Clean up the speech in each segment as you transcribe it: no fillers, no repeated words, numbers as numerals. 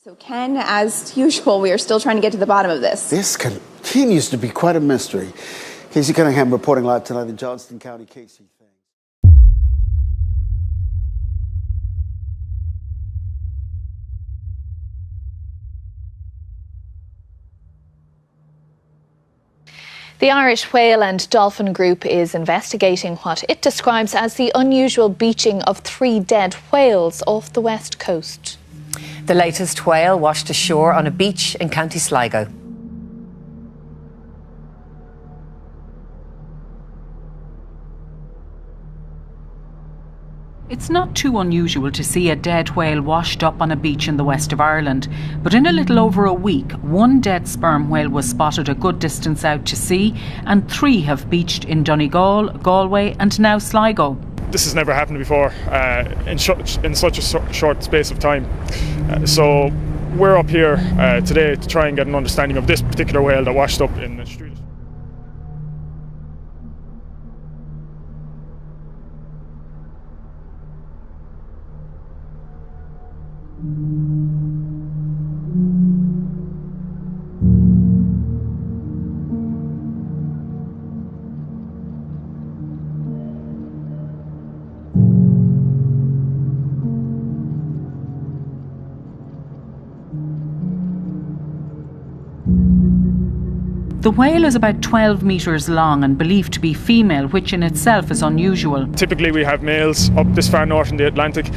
So Ken, as usual, we are still trying to get to the bottom of this. This continues to be quite a mystery. Casey Cunningham reporting live tonight in Johnston County. Casey, thanks. The Irish Whale and Dolphin Group is investigating what it describes as the unusual beaching of 3 dead whales off the west coast. The latest whale washed ashore on a beach in County Sligo. It's not too unusual to see a dead whale washed up on a beach in the west of Ireland, but in a little over a week, 1 dead sperm whale was spotted a good distance out to sea, and 3 have beached in Donegal, Galway and now Sligo. This has never happened before in such a short space of time. So we're up here today to try and get an understanding of this particular whale that washed up in the street. The whale is about 12 metres long and believed to be female, which in itself is unusual. Typically we have males up this far north in the Atlantic.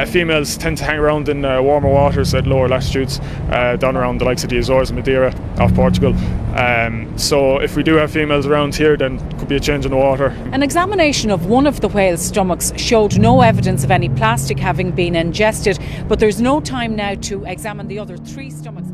Females tend to hang around in warmer waters at lower latitudes, down around the likes of the Azores and Madeira off Portugal. So if we do have females around here, then it could be a change in the water. An examination of one of the whale's stomachs showed no evidence of any plastic having been ingested, but there's no time now to examine the other 3 stomachs.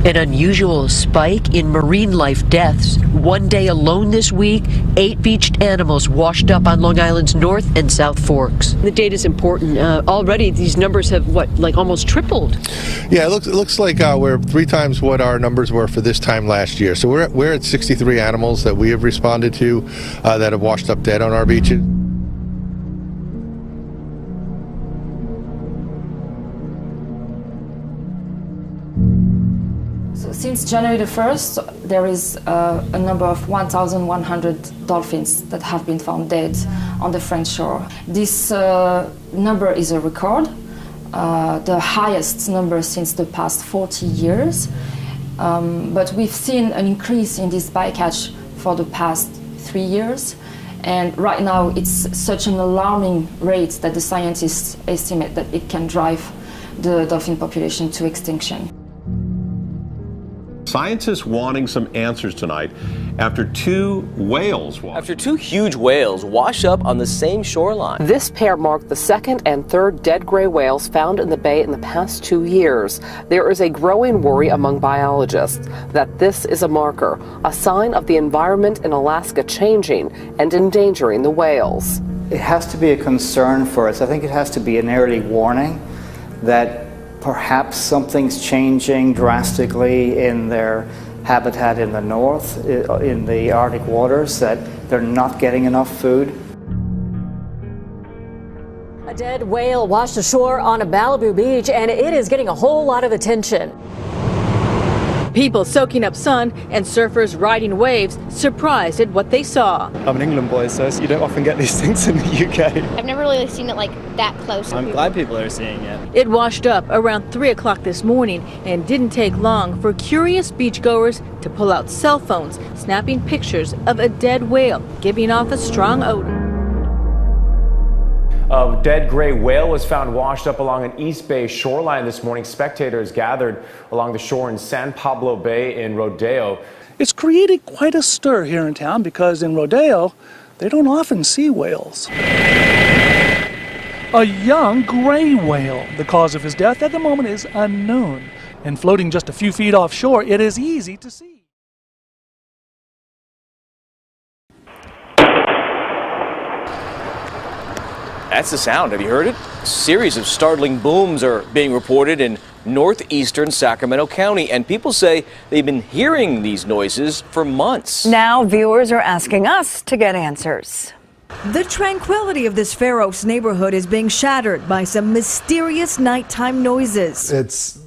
An unusual spike in marine life deaths. One day alone this week, 8 beached animals washed up on Long Island's North and South Forks. The data is important. Already these numbers have, almost tripled? Yeah, it looks like we're 3 times what our numbers were for this time last year. So we're at 63 animals that we have responded to that have washed up dead on our beaches. Since January the 1st, there is a number of 1,100 dolphins that have been found dead on the French shore. This number is a record, the highest number since the past 40 years. But we've seen an increase in this bycatch for the past 3 years. And right now it's such an alarming rate that the scientists estimate that it can drive the dolphin population to extinction. Scientists wanting some answers tonight after 2 whales huge whales wash up on the same shoreline. This pair marked the 2nd and 3rd dead gray whales found in the bay in the past 2 years. There is a growing worry among biologists that this is a marker, a sign of the environment in Alaska changing and endangering the whales. It has to be a concern for us. I think it has to be an early warning that perhaps something's changing drastically in their habitat in the north, in the Arctic waters, that they're not getting enough food. A dead whale washed ashore on a Malibu beach, and it is getting a whole lot of attention. People soaking up sun and surfers riding waves, surprised at what they saw. I'm an England boy, so you don't often get these things in the UK. I've never really seen it that close. I'm glad people are seeing it. It washed up around 3 o'clock this morning and didn't take long for curious beachgoers to pull out cell phones, snapping pictures of a dead whale, giving off a strong odor. A dead gray whale was found washed up along an East Bay shoreline this morning. Spectators gathered along the shore in San Pablo Bay in Rodeo. It's created quite a stir here in town because in Rodeo, they don't often see whales. A young gray whale. The cause of his death at the moment is unknown. And floating just a few feet offshore, it is easy to see. That's the sound. Have you heard it? A series of startling booms are being reported in northeastern Sacramento County, and people say they've been hearing these noises for months. Now viewers are asking us to get answers. The tranquility of this Fair Oaks neighborhood is being shattered by some mysterious nighttime noises. It's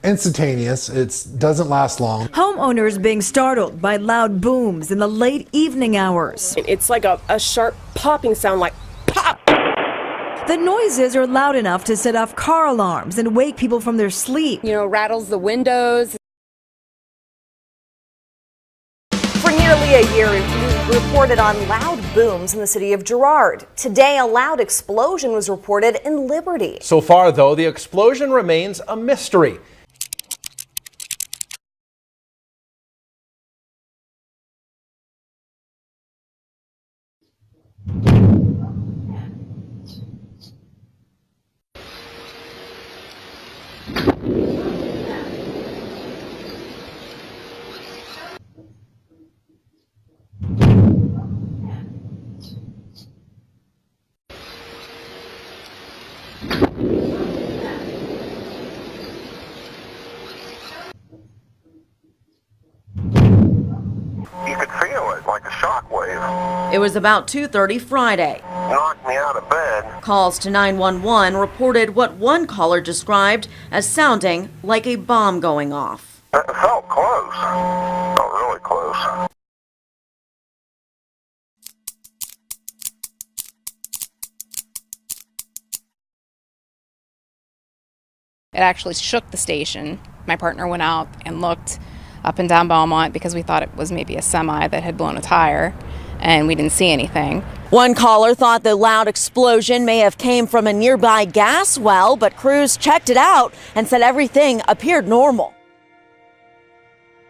instantaneous. It doesn't last long. Homeowners being startled by loud booms in the late evening hours. It's like a sharp popping sound, like pop. The noises are loud enough to set off car alarms and wake people from their sleep. You know, rattles the windows. For nearly a year, we reported on loud booms in the city of Girard. Today, a loud explosion was reported in Liberty. So far, though, the explosion remains a mystery. It was about 2:30 Friday. Knocked me out of bed. Calls to 911 reported what one caller described as sounding like a bomb going off. It felt close. Felt really close. It actually shook the station. My partner went out and looked up and down Belmont because we thought it was maybe a semi that had blown a tire, and we didn't see anything. One caller thought the loud explosion may have came from a nearby gas well, but crews checked it out and said everything appeared normal.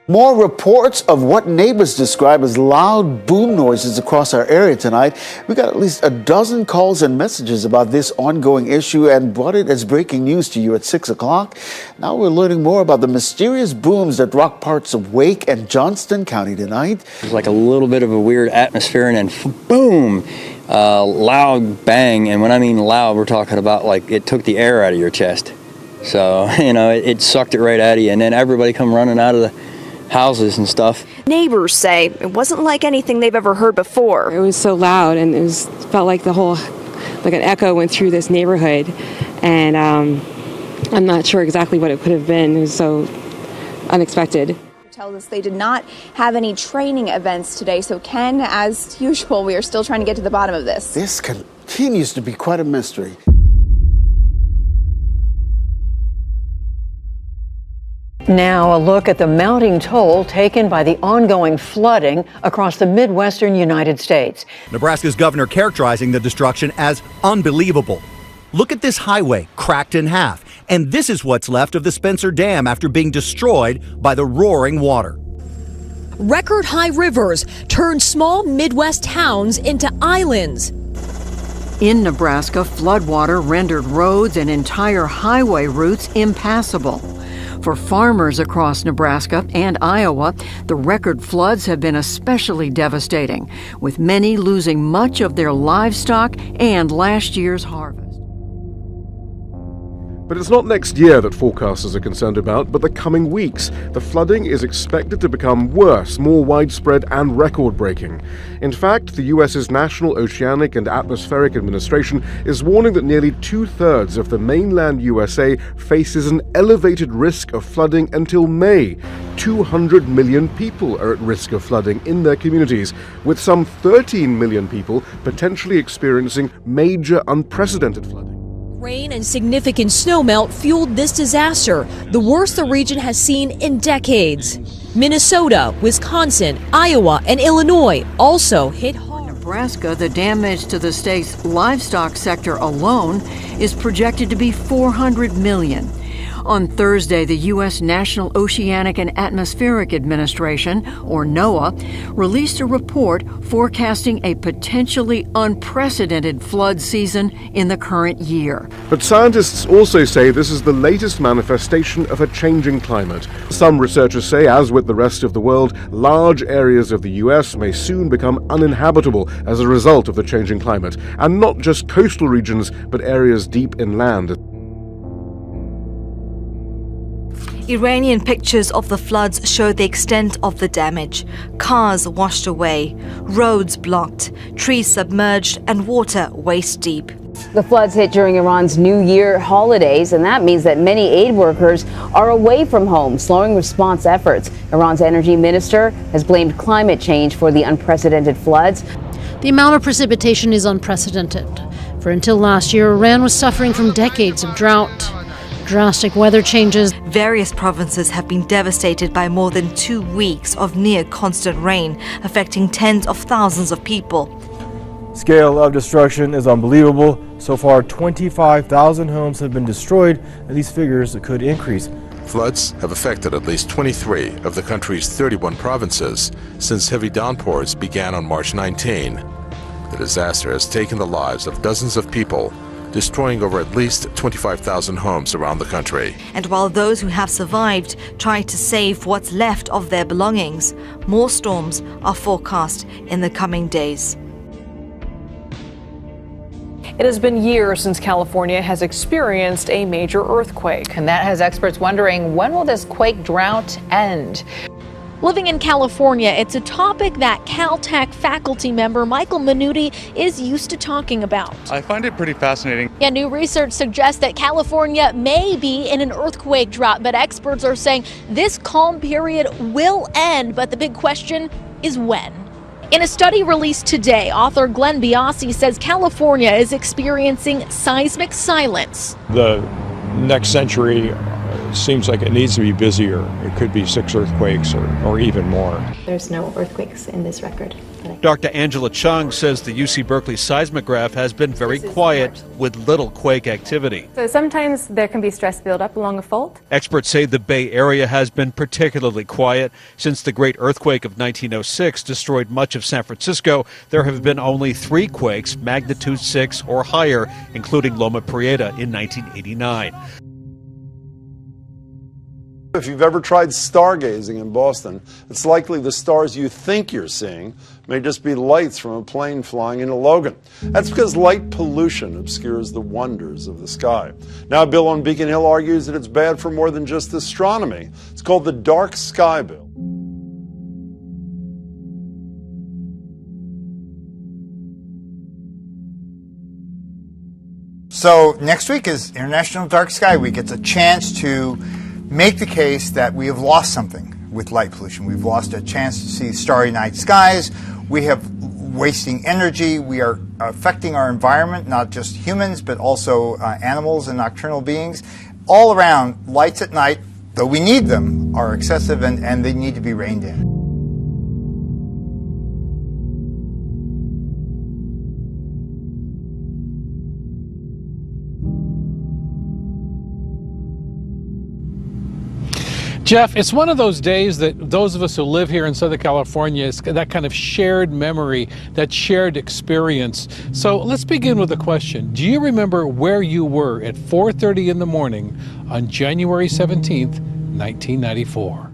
More reports of what neighbors describe as loud boom noises across our area tonight. We got at least a dozen calls and messages about this ongoing issue and brought it as breaking news to you at 6 o'clock. Now we're learning more about the mysterious booms that rock parts of Wake and Johnston County tonight. There's like a little bit of a weird atmosphere and then boom, loud bang. And when I mean loud, we're talking about like it took the air out of your chest. So, you know, it sucked it right out of you. And then everybody come running out of the houses and stuff. Neighbors say it wasn't like anything they've ever heard before. It was so loud, and felt like the whole, like an echo went through this neighborhood, and I'm not sure exactly what it could have been. It was so unexpected. Tells us they did not have any training events today. So Ken, as usual, we are still trying to get to the bottom of this. This continues to be quite a mystery. Now, a look at the mounting toll taken by the ongoing flooding across the Midwestern United States. Nebraska's governor characterizing the destruction as unbelievable. Look at this highway cracked in half, and this is what's left of the Spencer Dam after being destroyed by the roaring water. Record-high rivers turned small Midwest towns into islands. In Nebraska, floodwater rendered roads and entire highway routes impassable. For farmers across Nebraska and Iowa, the record floods have been especially devastating, with many losing much of their livestock and last year's harvest. But it's not next year that forecasters are concerned about, but the coming weeks. The flooding is expected to become worse, more widespread and record-breaking. In fact, the U.S.'s National Oceanic and Atmospheric Administration is warning that nearly two-thirds of the mainland USA faces an elevated risk of flooding until May. 200 million people are at risk of flooding in their communities, with some 13 million people potentially experiencing major unprecedented flooding. Rain and significant snowmelt fueled this disaster, the worst the region has seen in decades. Minnesota, Wisconsin, Iowa, and Illinois also hit hard. In Nebraska, the damage to the state's livestock sector alone is projected to be $400 million. On Thursday, the U.S. National Oceanic and Atmospheric Administration, or NOAA, released a report forecasting a potentially unprecedented flood season in the current year. But scientists also say this is the latest manifestation of a changing climate. Some researchers say, as with the rest of the world, large areas of the U.S. may soon become uninhabitable as a result of the changing climate, and not just coastal regions, but areas deep inland. Iranian pictures of the floods show the extent of the damage. Cars washed away, roads blocked, trees submerged, and water waist deep. The floods hit during Iran's New Year holidays, and that means that many aid workers are away from home, slowing response efforts. Iran's energy minister has blamed climate change for the unprecedented floods. The amount of precipitation is unprecedented. For until last year, Iran was suffering from decades of drought. Drastic weather changes. Various provinces have been devastated by more than 2 weeks of near constant rain, affecting tens of thousands of people. Scale of destruction is unbelievable. So far, 25,000 homes have been destroyed, and these figures could increase. Floods have affected at least 23 of the country's 31 provinces since heavy downpours began on March 19. The disaster has taken the lives of dozens of people, destroying over at least 25,000 homes around the country. And while those who have survived try to save what's left of their belongings, more storms are forecast in the coming days. It has been years since California has experienced a major earthquake. And that has experts wondering, when will this quake drought end? Living in California, it's a topic that Caltech faculty member Michael Minuti is used to talking about. I find it pretty fascinating. Yeah, new research suggests that California may be in an earthquake drought, but experts are saying this calm period will end, but the big question is when. In a study released today, author Glenn Biasi says California is experiencing seismic silence. The next century seems like it needs to be busier. It could be 6 earthquakes or even more. There's no earthquakes in this record. Dr. Angela Chung says the UC Berkeley seismograph has been very quiet with little quake activity. So sometimes there can be stress buildup along a fault. Experts say the Bay Area has been particularly quiet. Since the great earthquake of 1906 destroyed much of San Francisco, there have been only 3 quakes, magnitude 6 or higher, including Loma Prieta in 1989. If you've ever tried stargazing in Boston, it's likely the stars you think you're seeing may just be lights from a plane flying into Logan. That's because light pollution obscures the wonders of the sky. Now, a bill on Beacon Hill argues that it's bad for more than just astronomy. It's called the Dark Sky Bill. So next week is International Dark Sky Week. It's a chance to make the case that we have lost something with light pollution. We've lost a chance to see starry night skies. We have wasting energy. We are affecting our environment, not just humans, but also animals and nocturnal beings. All around, lights at night, though we need them, are excessive and they need to be reined in. Jeff, it's one of those days that those of us who live here in Southern California, is that kind of shared memory, that shared experience. So let's begin with a question. Do you remember where you were at 4:30 in the morning on January 17th, 1994?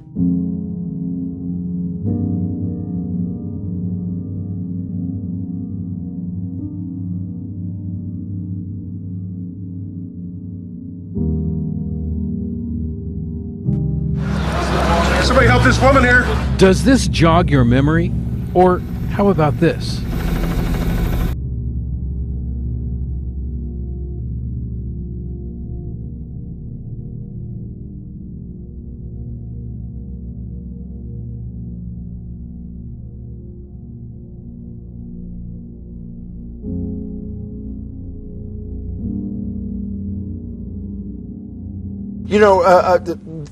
Somebody help this woman here. Does this jog your memory? Or how about this? You know,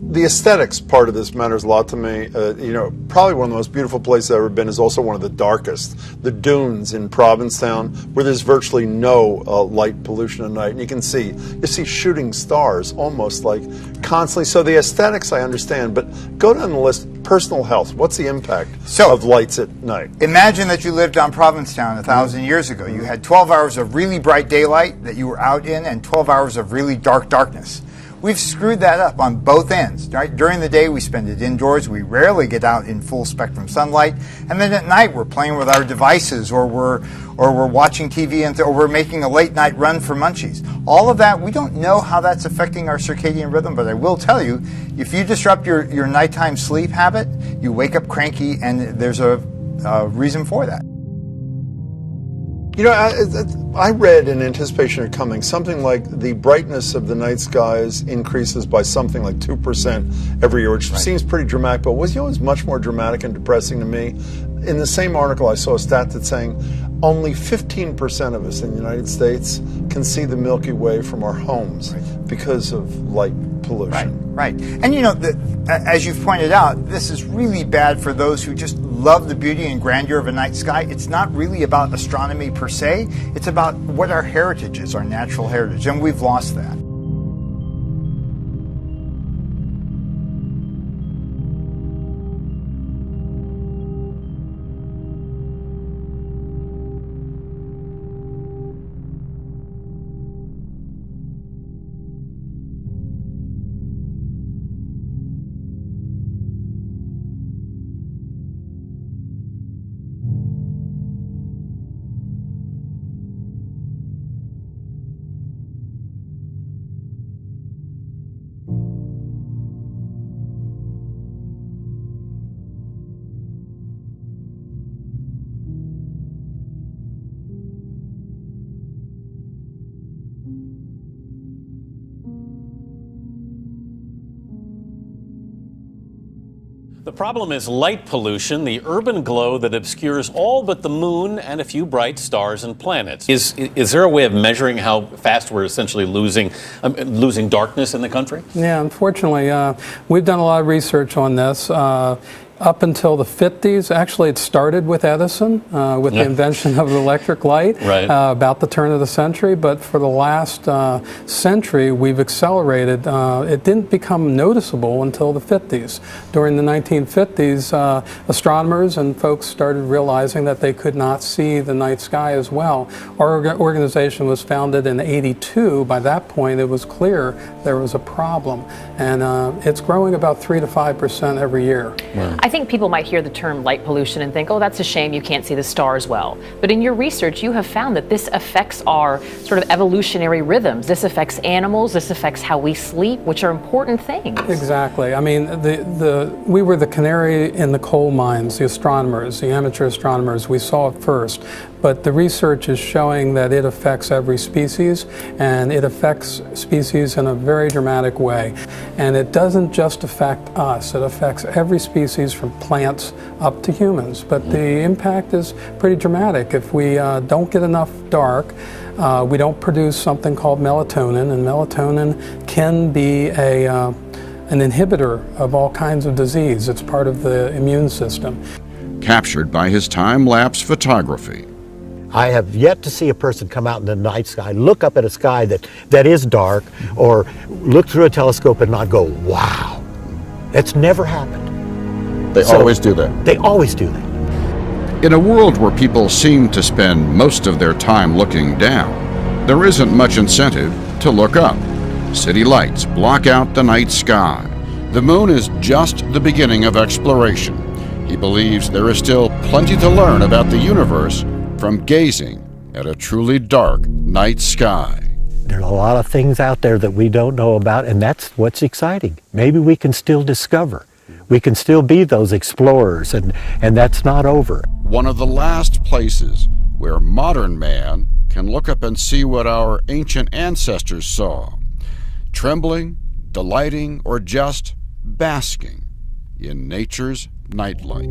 the aesthetics part of this matters a lot to me. You know, probably one of the most beautiful places I've ever been is also one of the darkest. The dunes in Provincetown, where there's virtually no light pollution at night. And you see shooting stars almost like constantly. So the aesthetics I understand, but go down the list. Personal health, what's the impact of lights at night? Imagine that you lived on Provincetown 1,000 years ago. You had 12 hours of really bright daylight that you were out in and 12 hours of really dark darkness. we've screwed that up on both ends. Right? During the day, we spend it indoors. We rarely get out in full spectrum sunlight. And then at night, we're playing with our devices, or we're watching TV, or we're making a late night run for munchies. All of that, we don't know how that's affecting our circadian rhythm, but I will tell you, if you disrupt your nighttime sleep habit, you wake up cranky, and there's a reason for that. You know, I read in anticipation of coming something like the brightness of the night skies increases by something like 2% every year, which seems pretty dramatic, but was much more dramatic and depressing to me. In the same article, I saw a stat that's saying only 15% of us in the United States can see the Milky Way from our homes because of light pollution. Right. And you know, as you've pointed out, this is really bad for those who just love the beauty and grandeur of a night sky. It's not really about astronomy per se. It's about what our heritage is, our natural heritage, and we've lost that. The problem is light pollution, the urban glow that obscures all but the moon and a few bright stars and planets. Is there a way of measuring how fast we're essentially losing darkness in the country? Yeah, unfortunately, we've done a lot of research on this. Up until the 50s, actually it started with Edison, with the invention of the electric light, about the turn of the century, but for the last century we've accelerated. It didn't become noticeable until the 50s. During the 1950s, astronomers and folks started realizing that they could not see the night sky as well. Our organization was founded in '82. By that point it was clear there was a problem, and it's growing about 3 to 5% every year. I think people might hear the term light pollution and think, oh, that's a shame you can't see the stars well. But in your research, you have found that this affects our sort of evolutionary rhythms. This affects animals, this affects how we sleep, which are important things. Exactly. I mean, we were the canary in the coal mines, the astronomers, the amateur astronomers. We saw it first. But the research is showing that it affects every species, and it affects species in a very dramatic way. And it doesn't just affect us, it affects every species from plants up to humans. But the impact is pretty dramatic. If we don't get enough dark, we don't produce something called melatonin, and melatonin can be an inhibitor of all kinds of disease. It's part of the immune system. Captured by his time-lapse photography. I have yet to see a person come out in the night sky, look up at a sky that is dark, or look through a telescope and not go, wow. That's never happened. They always do that. They always do that. In a world where people seem to spend most of their time looking down, there isn't much incentive to look up. City lights block out the night sky. The moon is just the beginning of exploration. He believes there is still plenty to learn about the universe from gazing at a truly dark night sky. There are a lot of things out there that we don't know about, and that's what's exciting. Maybe we can still discover. We can still be those explorers, and that's not over. One of the last places where modern man can look up and see what our ancient ancestors saw, trembling, delighting, or just basking in nature's nightlight.